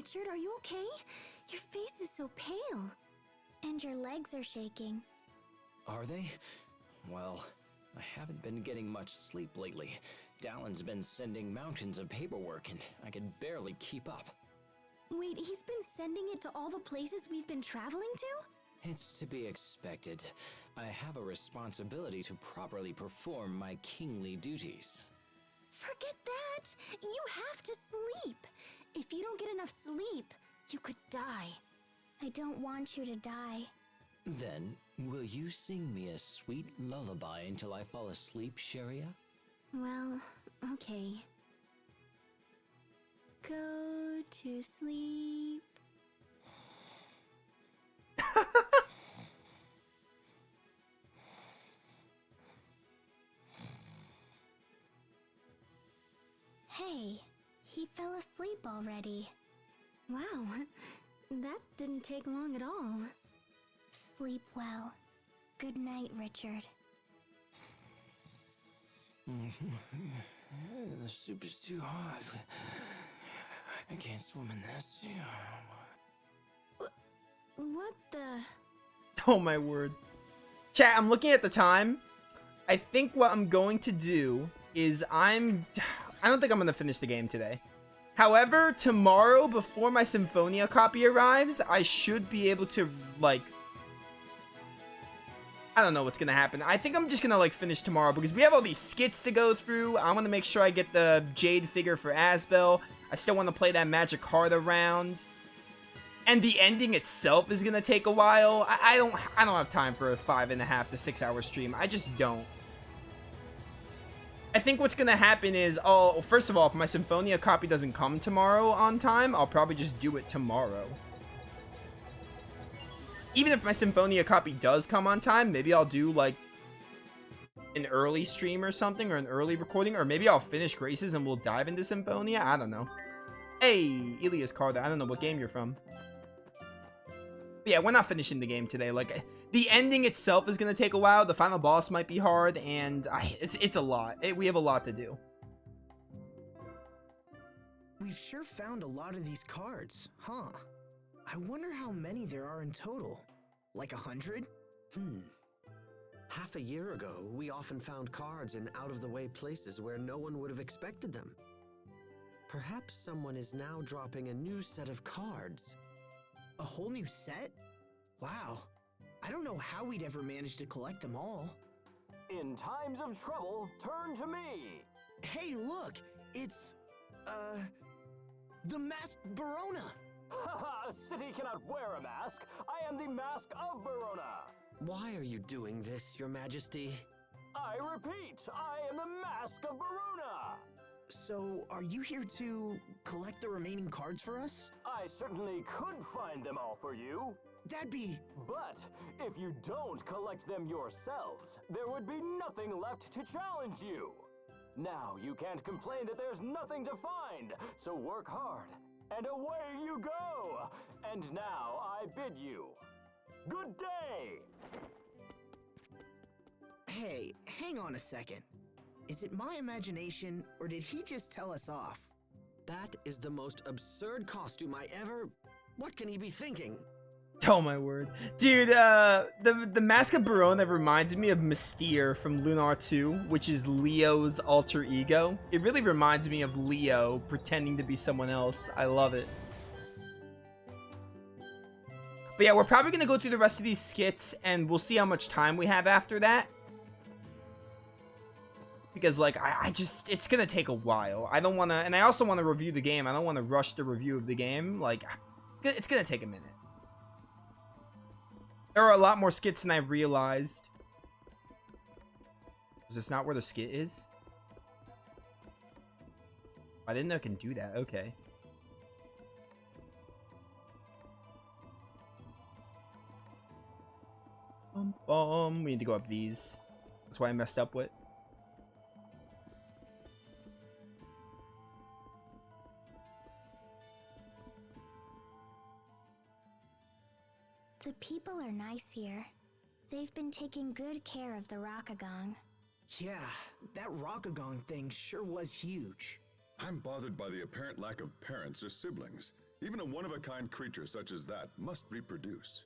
Richard, are you okay? Your face is so pale. And your legs are shaking. Are they? Well, I haven't been getting much sleep lately. Dallin's been sending mountains of paperwork and I can barely keep up. Wait, he's been sending it to all the places we've been traveling to? It's to be expected. I have a responsibility to properly perform my kingly duties. Forget that! You have to sleep! If you don't get enough sleep, you could die. I don't want you to die. Then, will you sing me a sweet lullaby until I fall asleep, Sharia? Well, okay. Go to sleep. Hey, he fell asleep already. Wow, that didn't take long at all. Sleep well. Good night, Richard. The soup is too hot. I can't swim in this. What the... Oh my word. Chat, I'm looking at the time. I think what I'm going to do is I don't think I'm going to finish the game today. However, tomorrow, before my Symphonia copy arrives, I should be able to, like... I don't know what's going to happen. I think I'm just going to, like, finish tomorrow because we have all these skits to go through. I want to make sure I get the Jade figure for Asbel. I still want to play that magic card around. And the ending itself is going to take a while. I don't have time for a 5.5 to 6 hour stream. I just don't. I think what's going to happen is, first of all, if my Symphonia copy doesn't come tomorrow on time, I'll probably just do it tomorrow. Even if my Symphonia copy does come on time, maybe I'll do, like, an early stream or something, or an early recording, or maybe I'll finish Graces and we'll dive into Symphonia. I don't know. Hey, Ilias Carda, I don't know what game you're from. But yeah, we're not finishing the game today. Like, the ending itself is going to take a while. The final boss might be hard, and it's a lot. We have a lot to do. We've sure found a lot of these cards, huh? I wonder how many there are in total. Like 100? Half a year ago, we often found cards in out-of-the-way places where no one would have expected them. Perhaps someone is now dropping a new set of cards. A whole new set? Wow. I don't know how we'd ever manage to collect them all. In times of trouble, turn to me. Hey, look! It's, the masked Barona! Haha, a city cannot wear a mask. I am the Mask of Barona. Why are you doing this, Your Majesty? I repeat, I am the Mask of Barona. So, are you here to collect the remaining cards for us? I certainly could find them all for you. That'd be... But if you don't collect them yourselves, there would be nothing left to challenge you. Now you can't complain that there's nothing to find, so work hard. And away you go! And now I bid you, good day! Hey, hang on a second. Is it my imagination, or did he just tell us off? That is the most absurd costume I ever... What can he be thinking? Oh my word. Dude, the Mask of Barona reminds me of Mystere from Lunar 2, which is Leo's alter ego. It really reminds me of Leo pretending to be someone else. I love it. But yeah, we're probably going to go through the rest of these skits, and we'll see how much time we have after that. Because, like, I just, it's going to take a while. I don't want to, and I also want to review the game. I don't want to rush the review of the game. Like, it's going to take a minute. There are a lot more skits than I realized. Is this not where the skit is? I didn't know I can do that. Okay. We need to go up these. That's why I messed up with. The people are nice here. They've been taking good care of the Rockagong. Yeah, that Rockagong thing sure was huge. I'm bothered by the apparent lack of parents or siblings. Even a one-of-a-kind creature such as that must reproduce.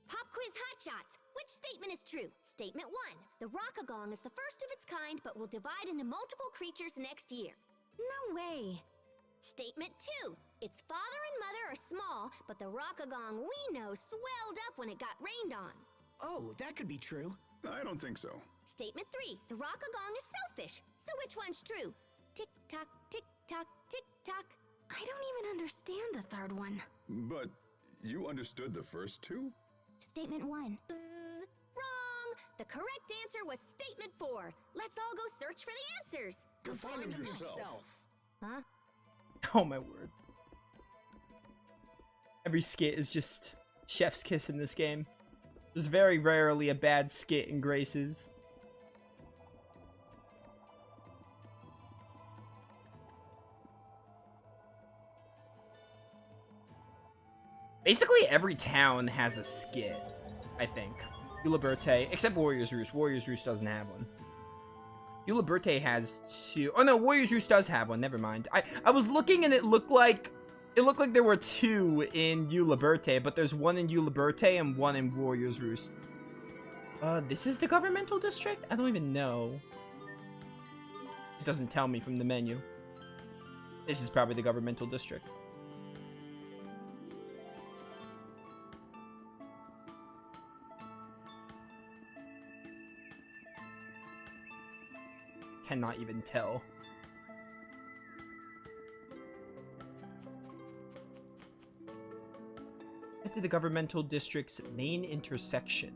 Pop quiz hotshots. Which statement is true? Statement 1. The Rockagong is the first of its kind, but will divide into multiple creatures next year. No way. Statement 2. Its father and mother are small, but the Rockagong we know swelled up when it got rained on. Oh, that could be true. I don't think so. Statement 3. The Rockagong is selfish. So which one's true? Tick-tock, tick-tock, tick-tock. I don't even understand the third one. But you understood the first two? Statement 1. Bzz, wrong! The correct answer was statement 4. Let's all go search for the answers. Go find them yourself. Huh? Oh my word. Every skit is just chef's kiss in this game. There's very rarely a bad skit in Graces. Basically every town has a skit, I think. Uliberte, except Warrior's Roost. Warrior's Roost doesn't have one. Uliberte has 2. Oh no, Warrior's Roost does have one. Never mind. I was looking and it looked like there were 2 in Uliberte, but there's 1 in Uliberte and 1 in Warrior's Roost. This is the governmental district? I don't even know. It doesn't tell me from the menu. This is probably the governmental district. Cannot even tell. Get to the governmental district's main intersection.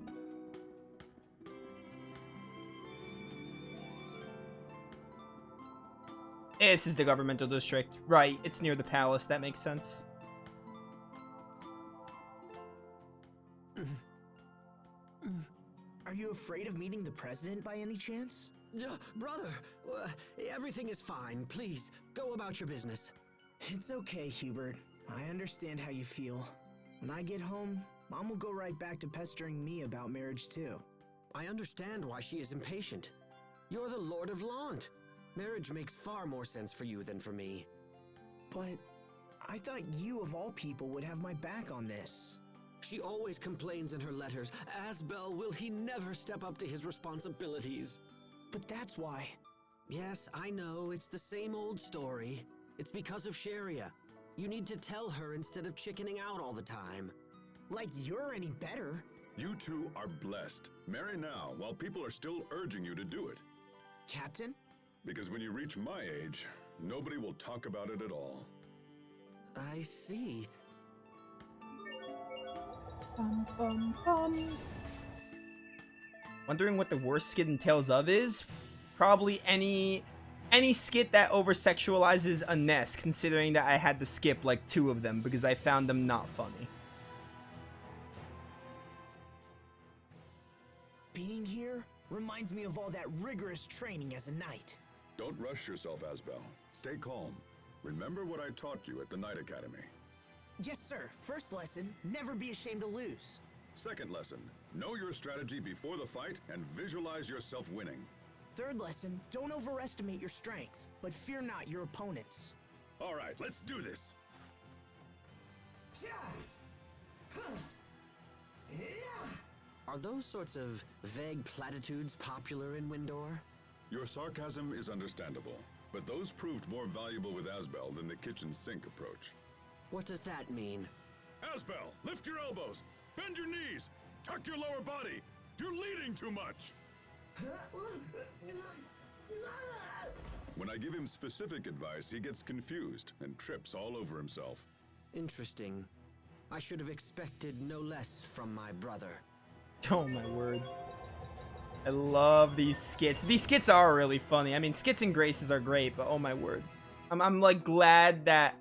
This is the governmental district. Right, it's near the palace. That makes sense. Are you afraid of meeting the president by any chance? Brother, everything is fine. Please, go about your business. It's okay, Hubert. I understand how you feel. When I get home, Mom will go right back to pestering me about marriage too. I understand why she is impatient. You're the Lord of Lant. Marriage makes far more sense for you than for me. But I thought you of all people would have my back on this. She always complains in her letters, Asbel, will he never step up to his responsibilities? But that's why. Yes, I know, it's the same old story. It's because of Sharia. You need to tell her instead of chickening out all the time. Like you're any better. You two are blessed. Marry now while people are still urging you to do it. Captain? Because when you reach my age, nobody will talk about it at all. I see. Wondering what the worst skit in Tales of is? Probably any skit that over-sexualizes a nest, considering that I had to skip like 2 of them because I found them not funny. Being here reminds me of all that rigorous training as a knight. Don't rush yourself, Asbel. Stay calm. Remember what I taught you at the Knight Academy. Yes, sir. First lesson, never be ashamed to lose. Second lesson, know your strategy before the fight and visualize yourself winning. Third lesson, don't overestimate your strength, but fear not your opponents. All right, let's do this. Are those sorts of vague platitudes popular in Windor? Your sarcasm is understandable, but those proved more valuable with Asbel than the kitchen sink approach. What does that mean? Asbel, lift your elbows, bend your knees, tuck your lower body. You're leading too much. When I give him specific advice, he gets confused and trips all over himself. Interesting. I should have expected no less from my brother. Oh my word. I love these skits. These skits are really funny. I mean, skits and graces are great, but oh my word. I'm like glad that...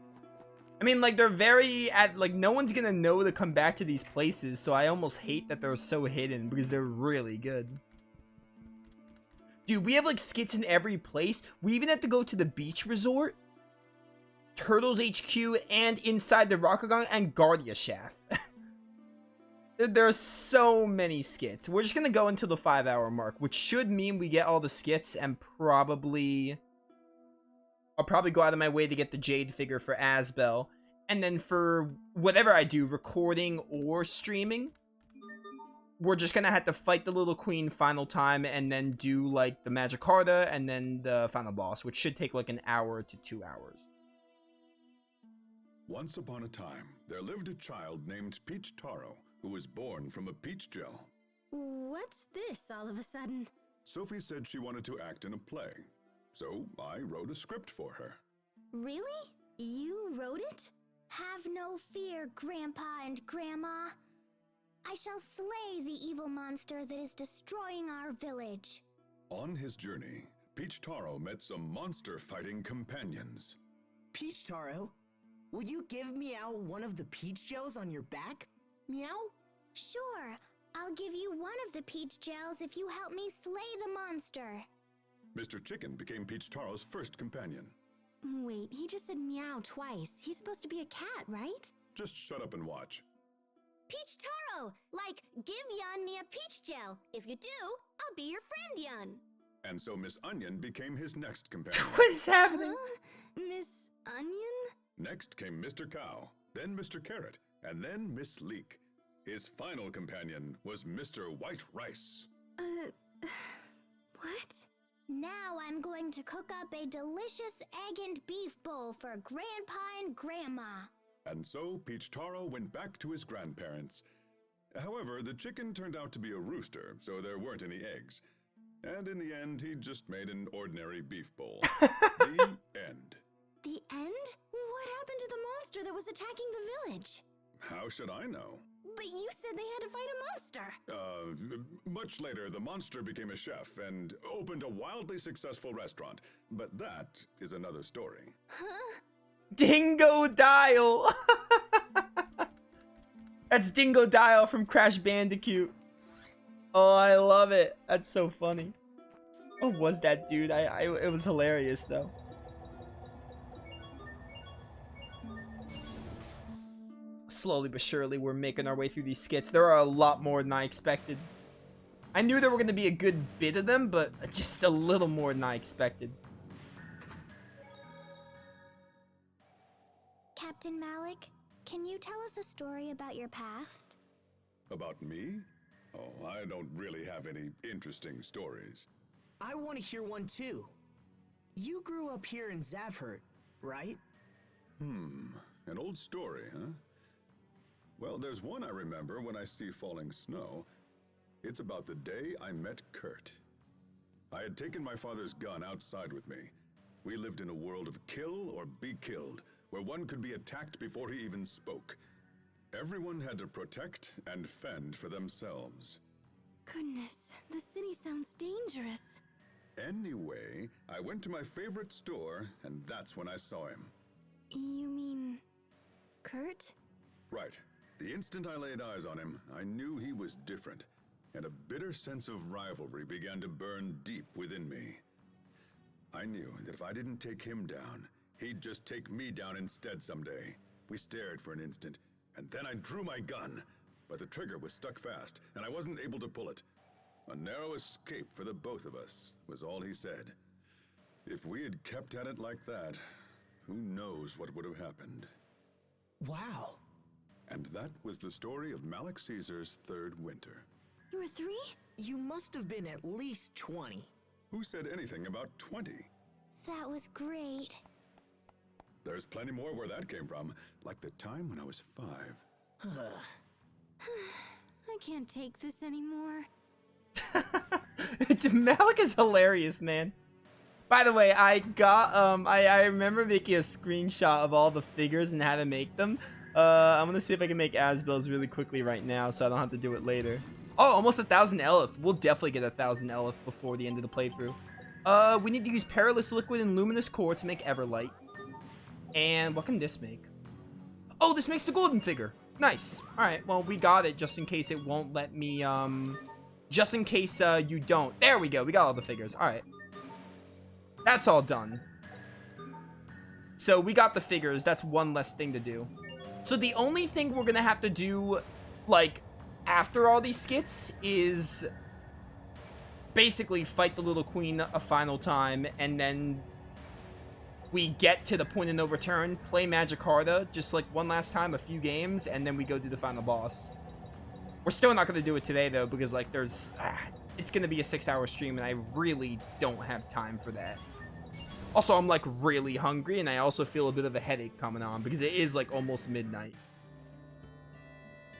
I mean, like, they're very... like, no one's gonna know to come back to these places, so I almost hate that they're so hidden, because they're really good. Dude, we have, like, skits in every place. We even have to go to the beach resort, Turtles HQ, and inside the Rockagong, and Guardia Shaft. There are so many skits. We're just gonna go until the 5-hour mark, which should mean we get all the skits, and probably... I'll probably go out of my way to get the Jade figure for Asbel. And then for whatever I do, recording or streaming, we're just gonna have to fight the little queen final time and then do like the Magikarta and then the final boss, which should take like an hour to 2 hours. Once upon a time, there lived a child named Peach Taro, who was born from a peach gel. What's this all of a sudden? Sophie said she wanted to act in a play, so I wrote a script for her. Really? You wrote it? Have no fear, Grandpa and Grandma. I shall slay the evil monster that is destroying our village. On his journey, Peach Taro met some monster-fighting companions. Peach Taro, will you give Meow one of the peach gels on your back? Meow? Sure, I'll give you one of the peach gels if you help me slay the monster. Mr. Chicken became Peach Taro's first companion. Wait, he just said meow twice. He's supposed to be a cat, right? Just shut up and watch. Peach Taro! Like, give Yun me a peach gel. If you do, I'll be your friend, Yun. And so Miss Onion became his next companion. What is happening? Miss Onion? Next came Mr. Cow, then Mr. Carrot, and then Miss Leek. His final companion was Mr. White Rice. What? Now I'm going to cook up a delicious egg and beef bowl for Grandpa and Grandma. And so Peach Taro went back to his grandparents. However, the chicken turned out to be a rooster, so there weren't any eggs. And in the end, he just made an ordinary beef bowl. The end. The end? What happened to the monster that was attacking the village? How should I know? But you said they had to fight a monster. Much later, the monster became a chef and opened a wildly successful restaurant. But that is another story. Huh? Dingo Dial! That's Dingo Dial from Crash Bandicoot. Oh, I love it. That's so funny. What was that dude? It was hilarious though. Slowly but surely, we're making our way through these skits. There are a lot more than I expected. I knew there were going to be a good bit of them, but just a little more than I expected. Captain Malik, can you tell us a story about your past? About me? Oh, I don't really have any interesting stories. I want to hear one too. You grew up here in Zavhert, right? An old story, huh? Well, there's one I remember when I see falling snow. It's about the day I met Kurt. I had taken my father's gun outside with me. We lived in a world of kill or be killed, where one could be attacked before he even spoke. Everyone had to protect and fend for themselves. Goodness, the city sounds dangerous. Anyway, I went to my favorite store, and that's when I saw him. You mean... Kurt? Right. The instant I laid eyes on him, I knew he was different, and a bitter sense of rivalry began to burn deep within me. I knew that if I didn't take him down, he'd just take me down instead someday. We stared for an instant, and then I drew my gun, but the trigger was stuck fast, and I wasn't able to pull it. A narrow escape for the both of us, was all he said. If we had kept at it like that, who knows what would have happened. Wow. And that was the story of Malik Caesar's third winter. You were 3? You must have been at least 20. Who said anything about 20? That was great. There's plenty more where that came from, like the time when I was 5. I can't take this anymore. Malik is hilarious, man. By the way, I got, I remember making a screenshot of all the figures and how to make them. I'm gonna see if I can make Asbel's really quickly right now so I don't have to do it later. Oh, almost 1,000 Elith. We'll definitely get 1,000 Elith before the end of the playthrough. We need to use Perilous Liquid and Luminous Core to make Everlight. And what can this make? Oh, this makes the golden figure. Nice. Alright, well, we got it just in case it won't let me, just in case, you don't. There we go. We got all the figures. Alright. That's all done. So we got the figures. That's one less thing to do. So the only thing we're gonna have to do, like, after all these skits is basically fight the little queen a final time and then we get to the point of no return, play Magikarta just like one last time, a few games, and then we go do the final boss. We're still not going to do it today, though, because, like, it's going to be a 6-hour stream, and I really don't have time for that. Also, I'm, like, really hungry, and I also feel a bit of a headache coming on, because it is, like, almost midnight.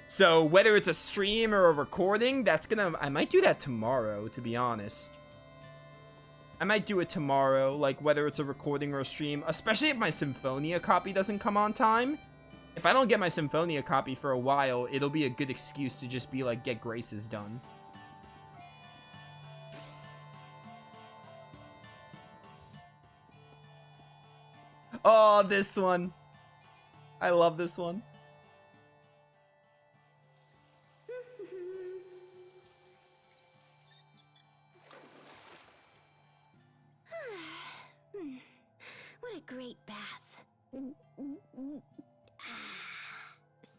So, whether it's a stream or a recording, I might do that tomorrow, to be honest. I might do it tomorrow, like, whether it's a recording or a stream, especially if my Symphonia copy doesn't come on time. If I don't get my Symphonia copy for a while, it'll be a good excuse to just be like, get Graces done. Oh, this one. I love this one. What a great bath.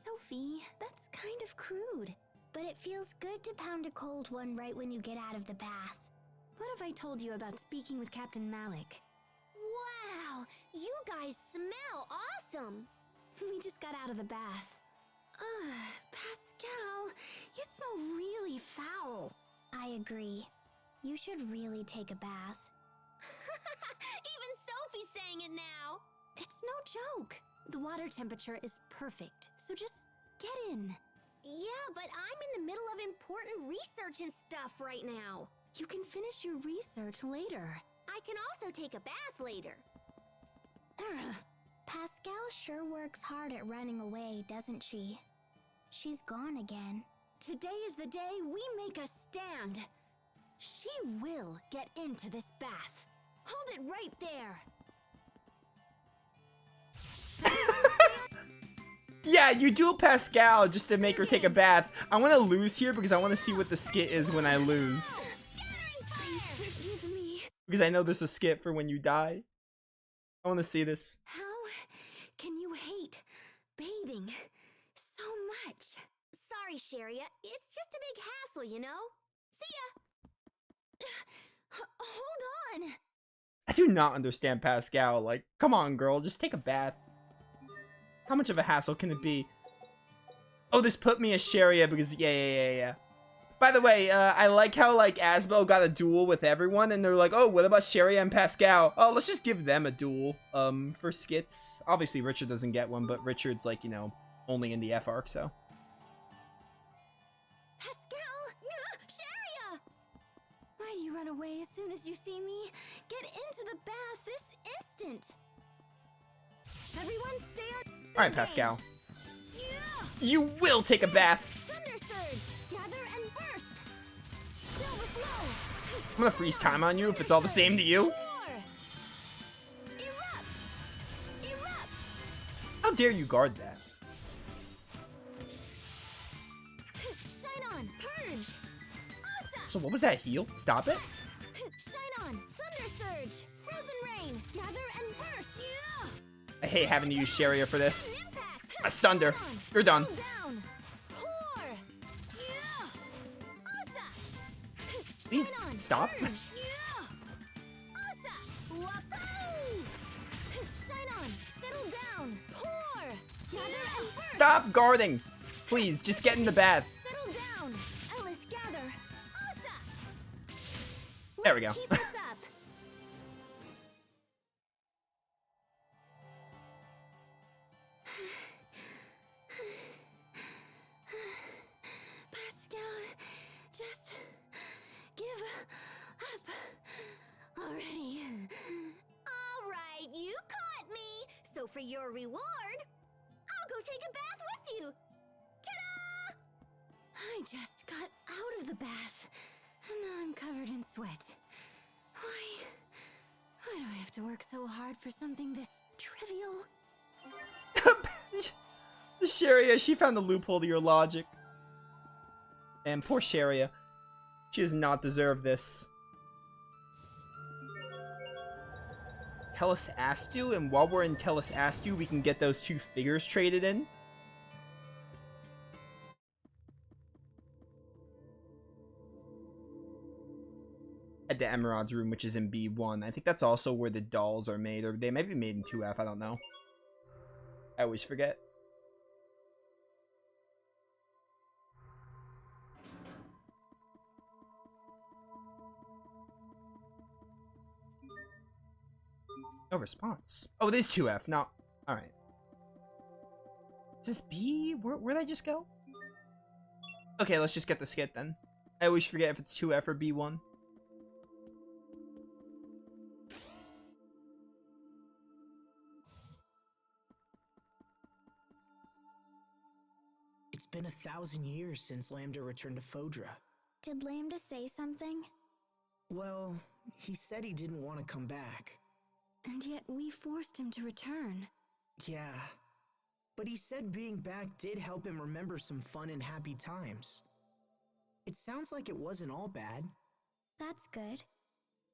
Sophie, that's kind of crude. But it feels good to pound a cold one right when you get out of the bath. What have I told you about speaking with Captain Malik? Wow, you guys smell awesome. We just got out of the bath. Ugh, Pascal, you smell really foul. I agree. You should really take a bath. Even Sophie's saying it now. It's no joke. The water temperature is perfect, so just get in. Yeah, but I'm in the middle of important research and stuff right now. You can finish your research later. I can also take a bath later. Pascal sure works hard at running away, doesn't she? She's gone again. Today is the day we make a stand. She will get into this bath. Hold it right there. Yeah, you do Pascal just to make her take a bath. I want to lose here because I want to see what the skit is when I lose. Because I know there's a skit for when you die. I want to see this. How can you hate bathing so much? Sorry, Sharia. It's just a big hassle, you know? See ya. Hold on. I do not understand Pascal. Like, come on, girl. Just take a bath. How much of a hassle can it be? Oh, this put me as Sharia because... Yeah. By the way, I like how, like, Asbel got a duel with everyone, and they're like, oh, what about Sharia and Pascal? Oh, let's just give them a duel, for skits. Obviously, Richard doesn't get one, but Richard's, like, you know, only in the F arc, so... Why do you run away as soon as you see me? Get into the bath this instant! Everyone stay on... Alright, Pascal. You will take a bath! Thunder surge! Gather and burst! Silver flow! I'm gonna freeze time on you if it's all the same to you. Erupt! How dare you guard that? Shine on! Purge! So what was that heal? Stop it? Shine on! Thunder surge! Frozen rain! Gather and burst! I hate having to use Sharia for this. I stunned her. You're done. Please stop. Stop guarding. Please, just get in the bath. There we go. Already. All right, you caught me. So for your reward, I'll go take a bath with you. Ta-da! I just got out of the bath, and now I'm covered in sweat. Why do I have to work so hard for something this trivial? Sharia, she found the loophole to your logic. And poor Sharia. She does not deserve this. Tellus Astu, and while we're in Tellus Astu, we can get those 2 figures traded in. Emerald's room, which is in B1. I think that's also where the dolls are made, or they might be made in 2F, I don't know. I always forget. No response. Oh, it is 2F. No. Alright. Is this B? Where'd I just go? Okay, let's just get the skit then. I always forget if it's 2F or B1. It's been 1,000 years since Lambda returned to Fodra. Did Lambda say something? Well, he said he didn't want to come back. And yet we forced him to return. Yeah. But he said being back did help him remember some fun and happy times. It sounds like it wasn't all bad. That's good.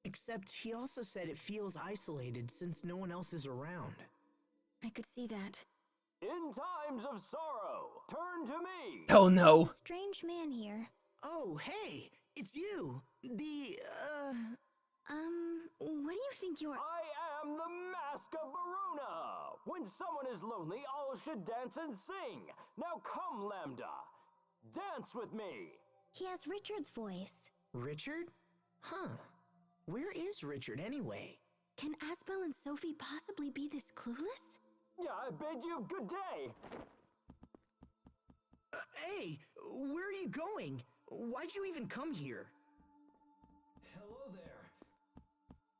Except he also said it feels isolated since no one else is around. I could see that. In times of sorrow, turn to me. Oh no. Strange man here. Oh, hey! It's you! What do you think you're— I am the Mask of Barona. When someone is lonely, all should dance and sing. Now come, Lambda. Dance with me. He has Richard's voice. Richard? Huh. Where is Richard anyway? Can Asbel and Sophie possibly be this clueless? Yeah, I bid you good day. Hey! Where are you going? Why'd you even come here? Hello there.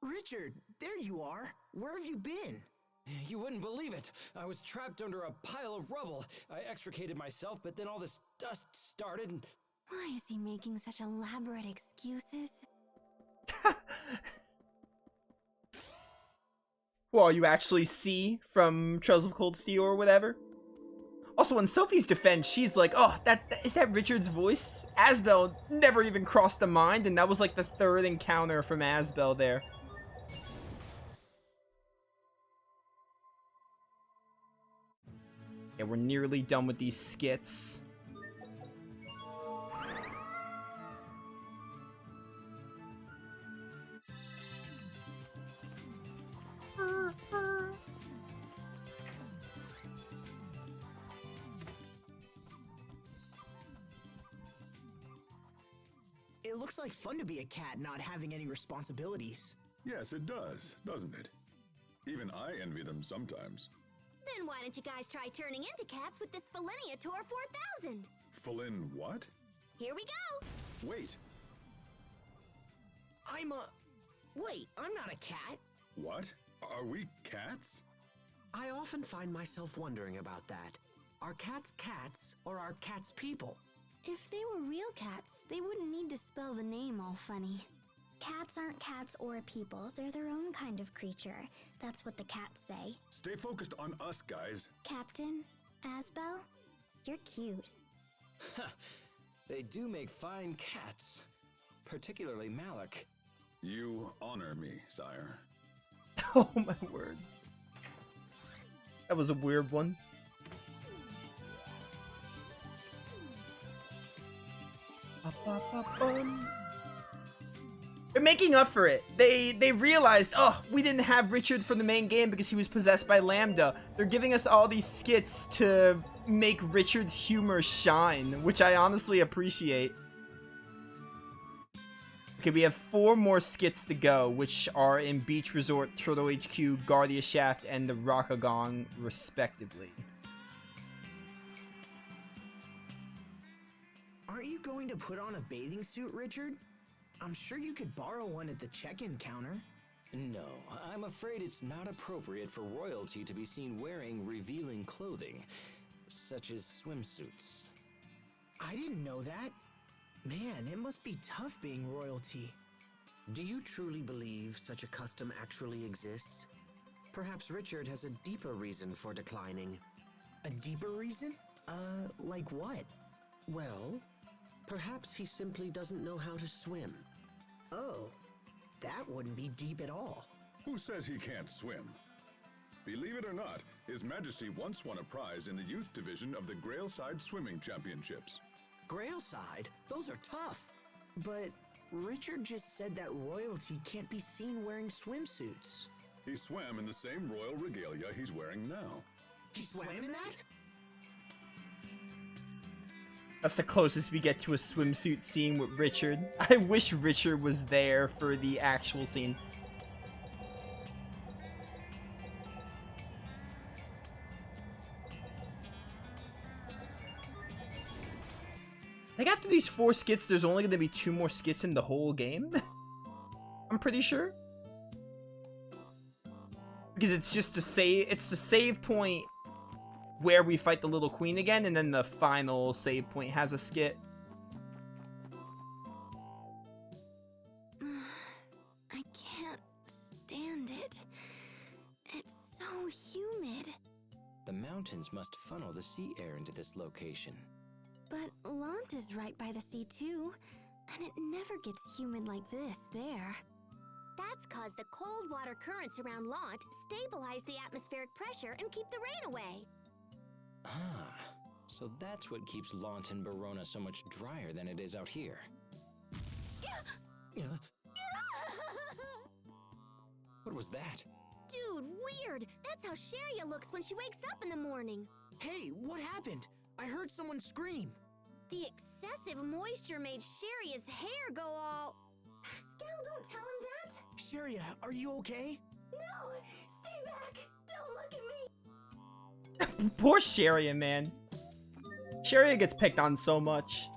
Richard, there you are. Where have you been? You wouldn't believe it. I was trapped under a pile of rubble. I extricated myself, but then all this dust started and... Why is he making such elaborate excuses? Well, you actually see from Trails of Cold Steel or whatever. Also, in Sophie's defense, she's like, oh, is that Richard's voice? Asbel never even crossed the mind, and that was like the third encounter from Asbel there. Yeah, we're nearly done with these skits. It looks like fun to be a cat not having any responsibilities. Yes, it does, doesn't it? Even I envy them sometimes. Then why don't you guys try turning into cats with this Feliniator 4000? Felin what? Here we go! Wait, Wait, I'm not a cat. what? Are we cats? I often find myself wondering about that. Are cats cats, or are cats people? If they were real cats, they wouldn't need to spell the name all funny. Cats aren't cats or people. They're their own kind of creature. That's what the cats say. Stay focused on us, guys. Captain, Asbel, you're cute. They do make fine cats. Particularly Malik. You honor me, sire. Oh my word. That was a weird one. They're making up for it. They realized, oh, we didn't have Richard for the main game because he was possessed by Lambda. They're giving us all these skits to make Richard's humor shine, which I honestly appreciate. Okay, we have 4 more skits to go, which are in Beach Resort, Turtle HQ, Guardia Shaft, and the Rockagong, respectively. Aren't you going to put on a bathing suit, Richard? I'm sure you could borrow one at the check-in counter. No, I'm afraid it's not appropriate for royalty to be seen wearing revealing clothing, such as swimsuits. I didn't know that. Man, it must be tough being royalty. Do you truly believe such a custom actually exists? Perhaps Richard has a deeper reason for declining. A deeper reason? Like what? Well, perhaps he simply doesn't know how to swim. Oh, that wouldn't be deep at all. Who says he can't swim? Believe it or not, His Majesty once won a prize in the youth division of the Grailside Swimming Championships. Grailside? Those are tough. But Richard just said that royalty can't be seen wearing swimsuits. He swam in the same royal regalia he's wearing now. He swam in that? That's the closest we get to a swimsuit scene with Richard. I wish Richard was there for the actual scene. I think after these 4 skits, there's only going to be 2 more skits in the whole game. I'm pretty sure. Because it's just it's the save point where we fight the little queen again, and then the final save point has a skit. I can't stand it. It's so humid. The mountains must funnel the sea air into this location. But Lant is right by the sea too, and it never gets humid like this there. That's cause the cold water currents around Lant stabilize the atmospheric pressure and keep the rain away. Ah, so that's what keeps Lant and Barona so much drier than it is out here. What was that? Dude, weird. That's how Sharia looks when she wakes up in the morning. Hey, what happened? I heard someone scream. The excessive moisture made Sharia's hair go all... Pascal, don't tell him that. Sharia, are you okay? No, stay back. Don't look at me. Poor Sharia, man. Sharia gets picked on so much.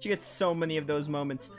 She gets so many of those moments.